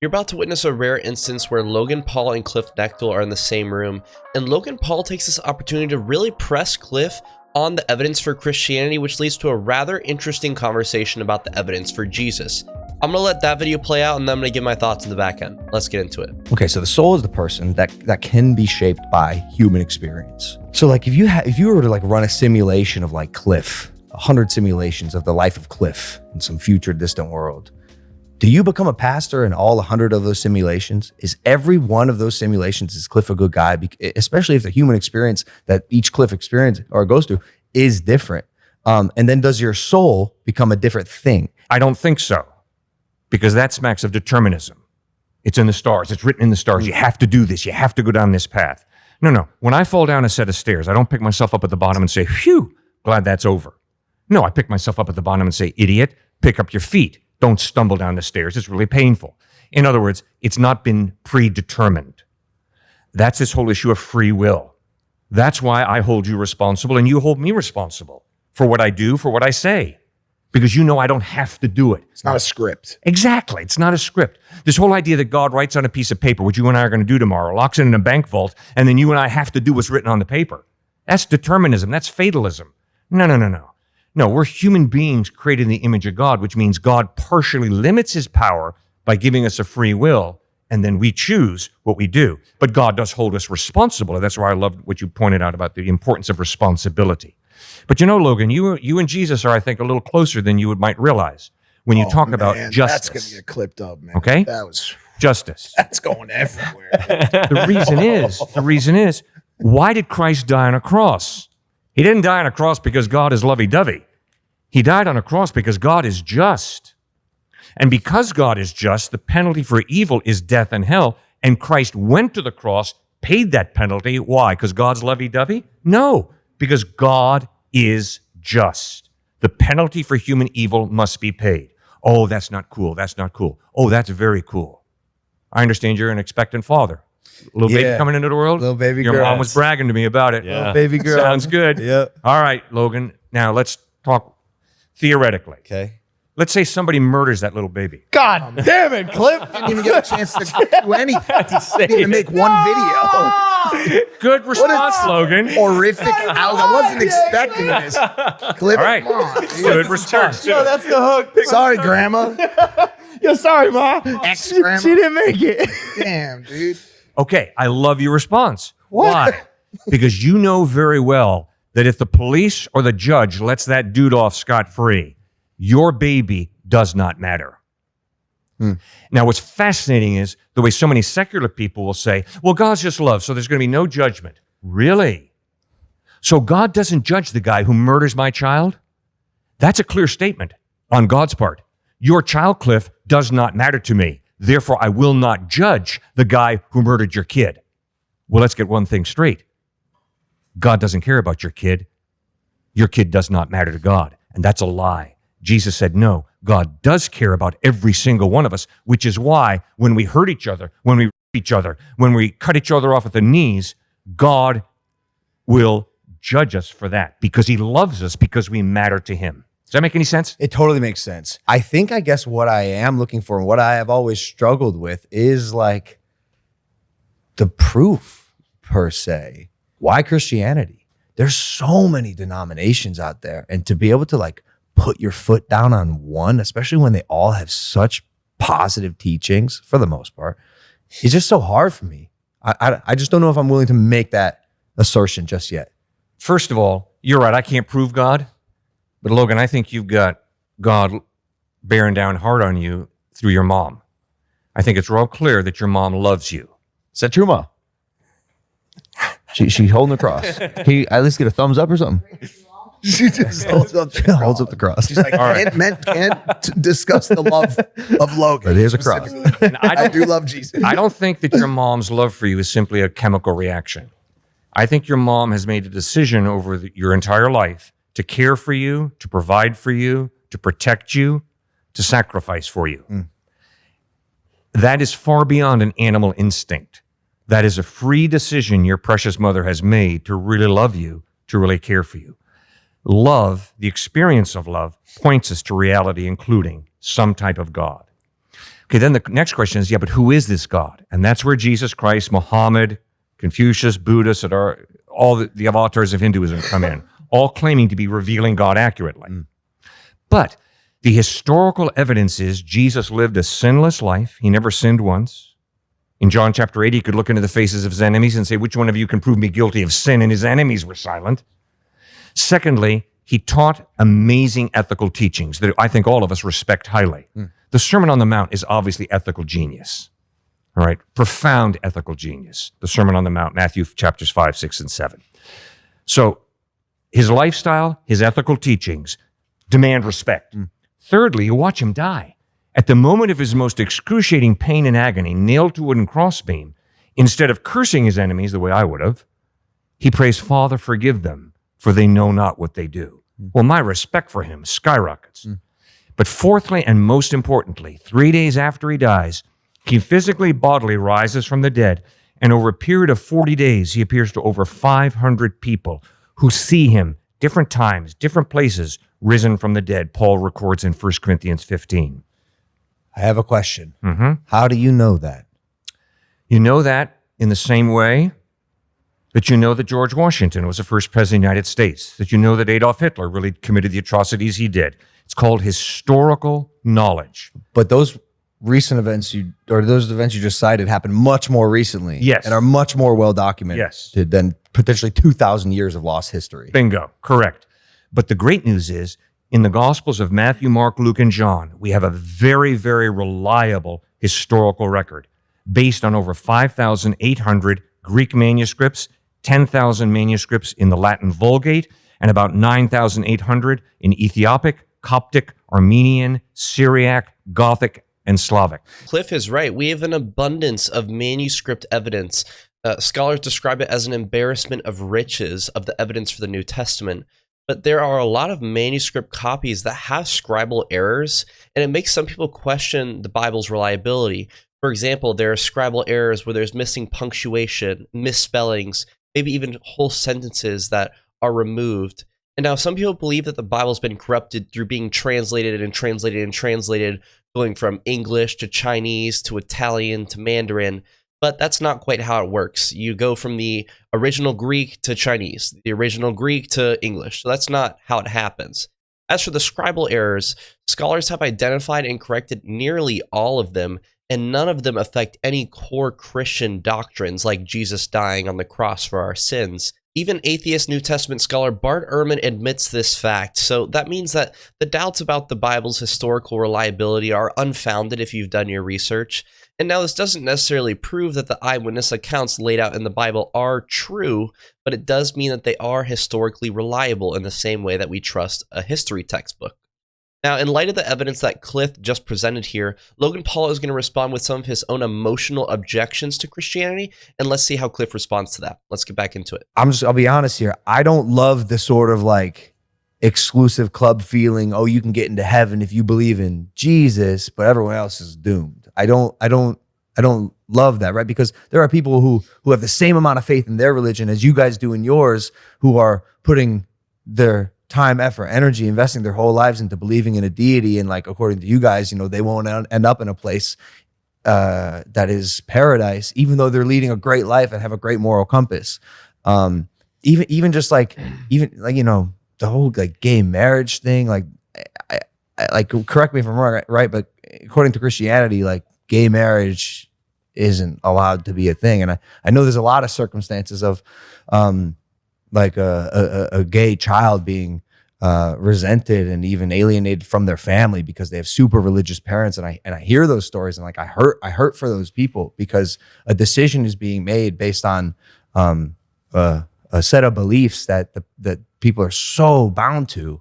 You're about to witness a rare instance where Logan Paul and Cliffe Knechtle are in the same room, and Logan Paul takes this opportunity to really press Cliffe on the evidence for Christianity, which leads to a rather interesting conversation about the evidence for Jesus. I'm gonna let that video play out, and then I'm gonna give my thoughts in the back end. Let's get into it. Okay, so the soul is the person that can be shaped by human experience. So like if you were to like run a simulation of like Cliffe, 100 simulations of the life of Cliffe in some future distant world, do you become a pastor in all 100 of those simulations? Is every one of those simulations, is Cliffe a good guy? Especially if the human experience that each Cliffe experience or goes through is different. And then does your soul become a different thing? I don't think so, because that smacks of determinism. It's in the stars. It's written in the stars. You have to do this. You have to go down this path. No. When I fall down a set of stairs, I don't pick myself up at the bottom and say, phew, glad that's over. No, I pick myself up at the bottom and say, idiot, pick up your feet. Don't stumble down the stairs. It's really painful. In other words, it's not been predetermined. That's this whole issue of free will. That's why I hold you responsible and you hold me responsible for what I do, for what I say, because you know I don't have to do it. It's not a script. Exactly. It's not a script. This whole idea that God writes on a piece of paper, which you and I are going to do tomorrow, locks it in a bank vault, and then you and I have to do what's written on the paper. That's determinism. That's fatalism. No. No, we're human beings created in the image of God, which means God partially limits his power by giving us a free will, and then we choose what we do. But God does hold us responsible, and that's why I love what you pointed out about the importance of responsibility. But you know, Logan, you and Jesus are, I think, a little closer than you might realize when you talk about justice. That's going to get clipped up, man. Okay? Justice. That's going everywhere. The reason is, why did Christ die on a cross? He didn't die on a cross because God is lovey-dovey. He died on a cross because God is just. And because God is just, the penalty for evil is death and hell. And Christ went to the cross, paid that penalty. Why? Because God's lovey-dovey? No, because God is just. The penalty for human evil must be paid. Oh, that's not cool. That's not cool. Oh, that's very cool. I understand you're an expectant father. Little baby coming into the world? Little baby girl. Your mom was bragging to me about it. Yeah. Little baby girl. Sounds good. Yep. All right, Logan. Now let's talk theoretically. Okay. Let's say somebody murders that little baby. God damn it, Cliffe. Didn't even get a chance to do anything. Didn't even make one video. Good response, Logan. Horrific out. I wasn't expecting this. Cliffe, All right. come on, dude. Good response. Yo, that's the hook. Sorry, Grandma. Yo, sorry, Ma. Ex-grandma. She didn't make it. Damn, dude. Okay, I love your response. What? Why? Because you know very well that if the police or the judge lets that dude off scot-free, your baby does not matter. Now, what's fascinating is the way so many secular people will say, well, God's just love, so there's going to be no judgment. Really? So God doesn't judge the guy who murders my child? That's a clear statement on God's part. Your child, Cliffe, does not matter to me. Therefore, I will not judge the guy who murdered your kid. Well, let's get one thing straight. God doesn't care about your kid. Your kid does not matter to God. And that's a lie. Jesus said, no, God does care about every single one of us, which is why when we hurt each other, when we rape each other, when we cut each other off at the knees, God will judge us for that because he loves us because we matter to him. Does that make any sense? It totally makes sense. I guess what I am looking for and what I have always struggled with is like the proof per se. Why Christianity? There's so many denominations out there. And to be able to like put your foot down on one, especially when they all have such positive teachings for the most part, it's just so hard for me. I just don't know if I'm willing to make that assertion just yet. First of all, you're right. I can't prove God. But Logan, I think you've got God bearing down hard on you through your mom. I think it's real clear that your mom loves you. Is that true, Ma? She's holding the cross. Can you at least get a thumbs up or something? She just holds up the cross. She's like, can't discuss the love of Logan. But here's a cross. I do love Jesus. I don't think that your mom's love for you is simply a chemical reaction. I think your mom has made a decision over your entire life to care for you, to provide for you, to protect you, to sacrifice for you. That is far beyond an animal instinct. That is a free decision your precious mother has made to really love you, to really care for you. Love, the experience of love, points us to reality, including some type of God. Okay, then the next question is, but who is this God? And that's where Jesus Christ, Muhammad, Confucius, Buddha, Siddhartha, all the avatars of Hinduism come in, all claiming to be revealing God accurately. But the historical evidence is Jesus lived a sinless life. He never sinned once. In John chapter 8, he could look into the faces of his enemies and say, which one of you can prove me guilty of sin? And his enemies were silent. Secondly, he taught amazing ethical teachings that I think all of us respect highly. The Sermon on the Mount is obviously ethical genius. All right, profound ethical genius. The Sermon on the Mount, Matthew chapters 5, 6, and 7. So his lifestyle, his ethical teachings demand respect. Thirdly, you watch him die. At the moment of his most excruciating pain and agony, nailed to a wooden crossbeam, instead of cursing his enemies the way I would have, he prays, Father, forgive them, for they know not what they do. Well, my respect for him skyrockets. But fourthly, and most importantly, 3 days after he dies, he physically, bodily rises from the dead, and over a period of 40 days, he appears to over 500 people who see him different times, different places, risen from the dead. Paul records in 1 Corinthians 15. I have a question. How do you know that? You know that in the same way that you know that George Washington was the first president of the United States, that you know that Adolf Hitler really committed the atrocities he did. It's called historical knowledge. But those recent events those events you just cited happened much more recently. Yes. And are much more well documented Yes. than potentially 2,000 years of lost history. Bingo, correct. But the great news is, in the Gospels of Matthew, Mark, Luke, and John, we have a very, very reliable historical record based on over 5,800 Greek manuscripts, 10,000 manuscripts in the Latin Vulgate, and about 9,800 in Ethiopic, Coptic, Armenian, Syriac, Gothic, and Slavic. Cliffe is right. We have an abundance of manuscript evidence. Scholars describe it as an embarrassment of riches of the evidence for the New Testament. But there are a lot of manuscript copies that have scribal errors, and it makes some people question the Bible's reliability. For example, there are scribal errors where there's missing punctuation, misspellings, maybe even whole sentences that are removed. And now some people believe that the Bible's been corrupted through being translated and translated and translated, going from English to Chinese to Italian to Mandarin. But that's not quite how it works. You go from the original Greek to Chinese, the original Greek to English. So that's not how it happens. As for the scribal errors, scholars have identified and corrected nearly all of them, and none of them affect any core Christian doctrines like Jesus dying on the cross for our sins. Even atheist New Testament scholar Bart Ehrman admits this fact, so that means that the doubts about the Bible's historical reliability are unfounded if you've done your research. And now this doesn't necessarily prove that the eyewitness accounts laid out in the Bible are true, but it does mean that they are historically reliable in the same way that we trust a history textbook. Now, in light of the evidence that Cliffe just presented here, Logan Paul is going to respond with some of his own emotional objections to Christianity, and let's see how Cliffe responds to that. Let's get back into it. I'll be honest here. I don't love the sort of like exclusive club feeling, oh, you can get into heaven if you believe in Jesus, but everyone else is doomed. I don't love that, right? Because there are people who have the same amount of faith in their religion as you guys do in yours, who are putting their time, effort, energy, investing their whole lives into believing in a deity, and like according to you guys, they won't end up in a place that is paradise, even though they're leading a great life and have a great moral compass. Even the whole like gay marriage thing, like correct me if I'm wrong, right? But according to Christianity, like gay marriage isn't allowed to be a thing. And I know there's a lot of circumstances of like a gay child being resented and even alienated from their family because they have super religious parents. And I hear those stories and like I hurt for those people because a decision is being made based on a set of beliefs that people are so bound to,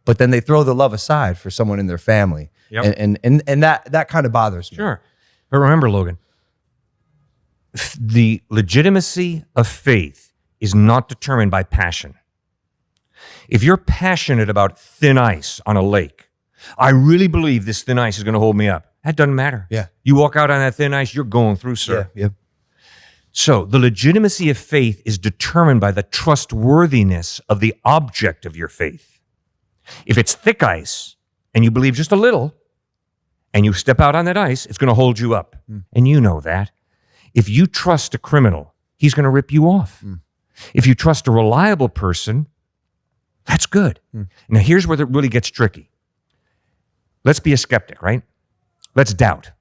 but then they throw the love aside for someone in their family. Yep. And that kind of bothers me. Sure. But remember, Logan, the legitimacy of faith is not determined by passion. If you're passionate about thin ice on a lake, I really believe this thin ice is going to hold me up. That doesn't matter. Yeah. You walk out on that thin ice, you're going through, sir. Yeah. So the legitimacy of faith is determined by the trustworthiness of the object of your faith. If it's thick ice and you believe just a little, and you step out on that ice, it's going to hold you up. And you know that. If you trust a criminal, he's going to rip you off. If you trust a reliable person, that's good. Now, here's where it really gets tricky. Let's be a skeptic, right? Let's doubt.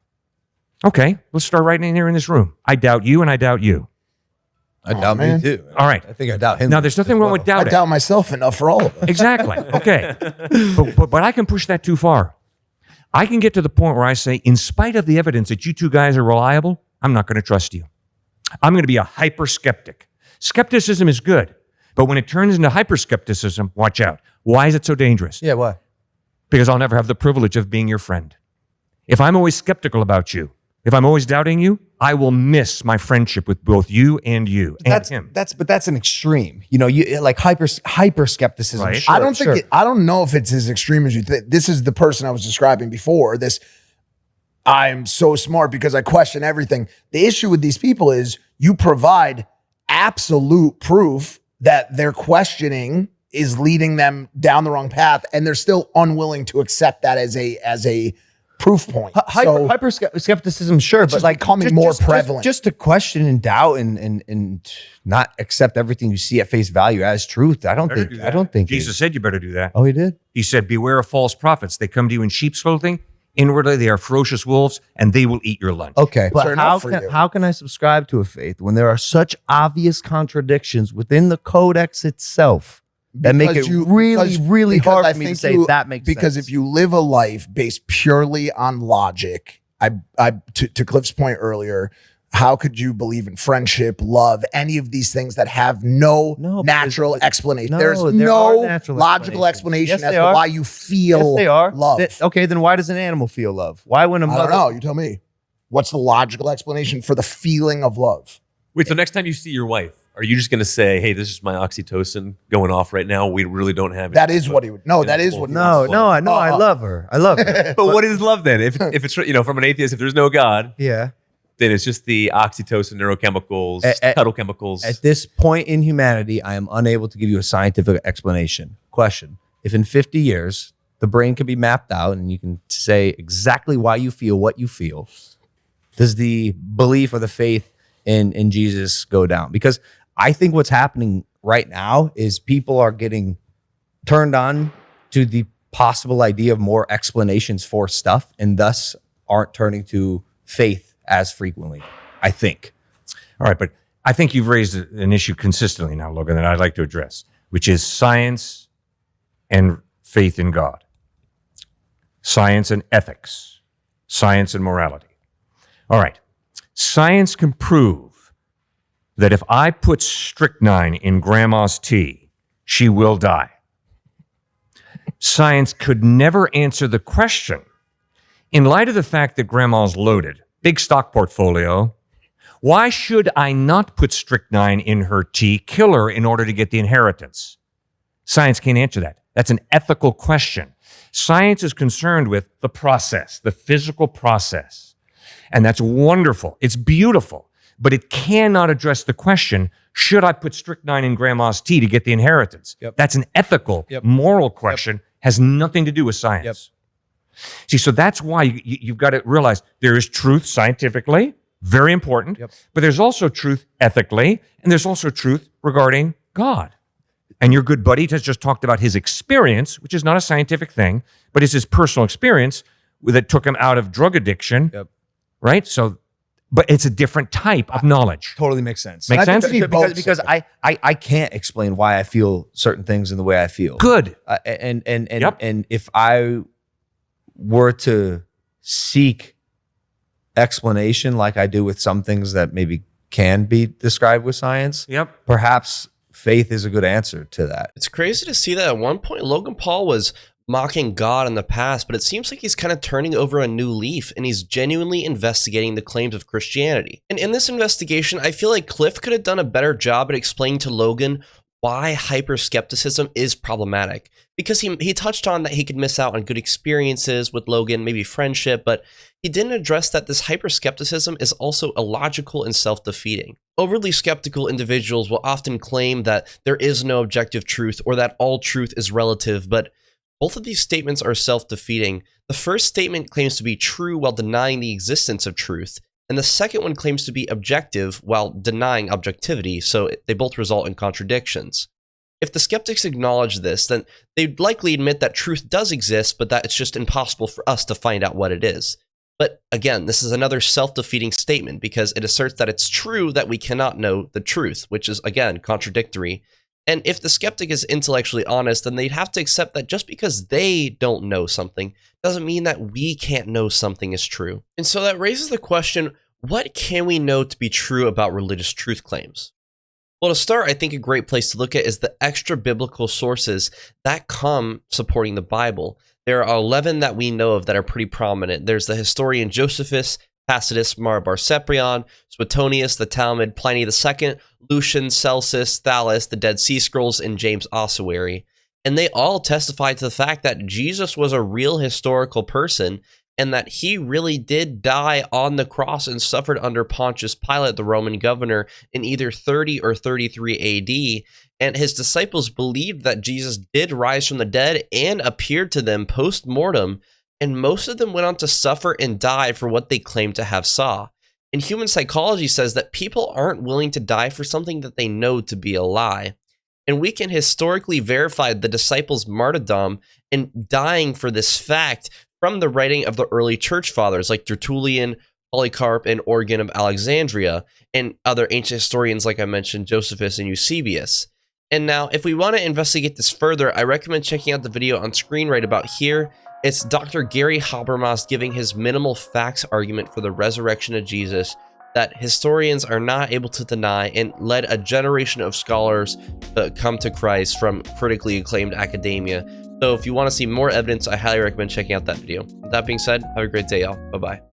Okay, let's start right in here in this room. I doubt you and I doubt you. I doubt me too. All right. I think I doubt him. Now, there's nothing wrong with I doubting. doubt myself enough for all of us. Exactly. Okay. But I can push that too far. I can get to the point where I say, in spite of the evidence that you two guys are reliable, I'm not going to trust you. I'm going to be a hyper skeptic. Skepticism is good, but when it turns into hyper skepticism, watch out. Why is it so dangerous? Yeah, why? Because I'll never have the privilege of being your friend. If I'm always skeptical about you, if I'm always doubting you, I will miss my friendship with both you and him. That's an extreme. You know, you like hyper skepticism. Right. Sure, I don't sure. think I don't know if it's as extreme as you think. This is the person I was describing before. I'm so smart because I question everything. The issue with these people is you provide absolute proof that their questioning is leading them down the wrong path, and they're still unwilling to accept that as a proof point. Hyper skepticism, sure, but just like becoming more prevalent. Just to question and doubt and not accept everything you see at face value as truth. I don't think Jesus said you better do that. Oh, he did? He said, beware of false prophets. They come to you in sheep's clothing. Inwardly, they are ferocious wolves, and they will eat your lunch. Okay, Fair but enough for you. how can I subscribe to a faith when there are such obvious contradictions within the codex itself that make it really hard for me to say that makes sense? Because if you live a life based purely on logic, to Cliff's point earlier, how could you believe in friendship, love, any of these things that have no natural explanation? There's no logical explanation as to why you feel love. Okay, then why does an animal feel love? Why when a mother? I don't know. You tell me. What's the logical explanation for the feeling of love? Wait, so next time you see your wife, are you just going to say, hey, this is my oxytocin going off right now? We really don't have it. That is what he would. No, that is what he would. I love her. I love her. But what is love then? If it's from an atheist, if there's no God, Yeah. then it's just the oxytocin neurochemicals, cuddle chemicals. At this point in humanity, I am unable to give you a scientific explanation. Question: if in 50 years the brain can be mapped out and you can say exactly why you feel what you feel, does the belief or the faith in Jesus go down? Because I think what's happening right now is people are getting turned on to the possible idea of more explanations for stuff and thus aren't turning to faith as frequently, I think. All right, but I think you've raised an issue consistently now, Logan, that I'd like to address, which is science and faith in God, science and ethics, science and morality. All right, science can prove that if I put strychnine in grandma's tea, she will die. Science could never answer the question, in light of the fact that grandma's loaded, big stock portfolio, why should I not put strychnine in her tea, kill her in order to get the inheritance? Science can't answer that. That's an ethical question. Science is concerned with the process, the physical process. And that's wonderful. It's beautiful. But it cannot address the question, should I put strychnine in grandma's tea to get the inheritance? Yep. That's an ethical, moral question, has nothing to do with science. See, so that's why you've got to realize there is truth scientifically, very important, but there's also truth ethically, and there's also truth regarding God. And your good buddy has just talked about his experience, which is not a scientific thing, but it's his personal experience that took him out of drug addiction, right? So, but it's a different type of knowledge. Totally makes sense. Makes sense? Because I can't explain why I feel certain things in the way I feel. Good. And if I were to seek explanation like I do with some things that maybe can be described with science, perhaps faith is a good answer to that. It's crazy to see that at one point Logan Paul was mocking God in the past, but it seems like he's kind of turning over a new leaf and he's genuinely investigating the claims of Christianity. And in this investigation, I feel like Cliffe could have done a better job at explaining to Logan why hyper-skepticism is problematic. Because he touched on that he could miss out on good experiences with Logan, maybe friendship, but he didn't address that this hyper-skepticism is also illogical and self-defeating. Overly skeptical individuals will often claim that there is no objective truth or that all truth is relative, but Both of these statements are self-defeating. The first statement claims to be true while denying the existence of truth, and the second one claims to be objective while denying objectivity, so they both result in contradictions. If the skeptics acknowledge this, then they'd likely admit that truth does exist, but that it's just impossible for us to find out what it is. But again, this is another self-defeating statement because it asserts that it's true that we cannot know the truth, which is, again, contradictory. And if the skeptic is intellectually honest, then they'd have to accept that just because they don't know something doesn't mean that we can't know something is true. And so that raises the question, what can we know to be true about religious truth claims? Well, to start, I think a great place to look at is the extra biblical sources that come supporting the Bible. There are 11 that we know of that are pretty prominent. There's the historian Josephus, Tacitus, Mara bar Cyprian, Suetonius, the Talmud, Pliny II, Lucian, Celsus, Thales, the Dead Sea Scrolls, and James Ossuary. And they all testify to the fact that Jesus was a real historical person and that he really did die on the cross and suffered under Pontius Pilate, the Roman governor, in either 30 or 33 AD. And his disciples believed that Jesus did rise from the dead and appeared to them post-mortem, and most of them went on to suffer and die for what they claimed to have saw. And human psychology says that people aren't willing to die for something that they know to be a lie. And we can historically verify the disciples' martyrdom and dying for this fact from the writing of the early church fathers like Tertullian, Polycarp, and Origen of Alexandria, and other ancient historians like I mentioned, Josephus and Eusebius. And now, if we want to investigate this further, I recommend checking out the video on screen right about here. It's Dr. Gary Habermas giving his minimal facts argument for the resurrection of Jesus that historians are not able to deny and led a generation of scholars to come to Christ from critically acclaimed academia. So if you want to see more evidence, I highly recommend checking out that video. With that being said, have a great day, y'all. Bye-bye.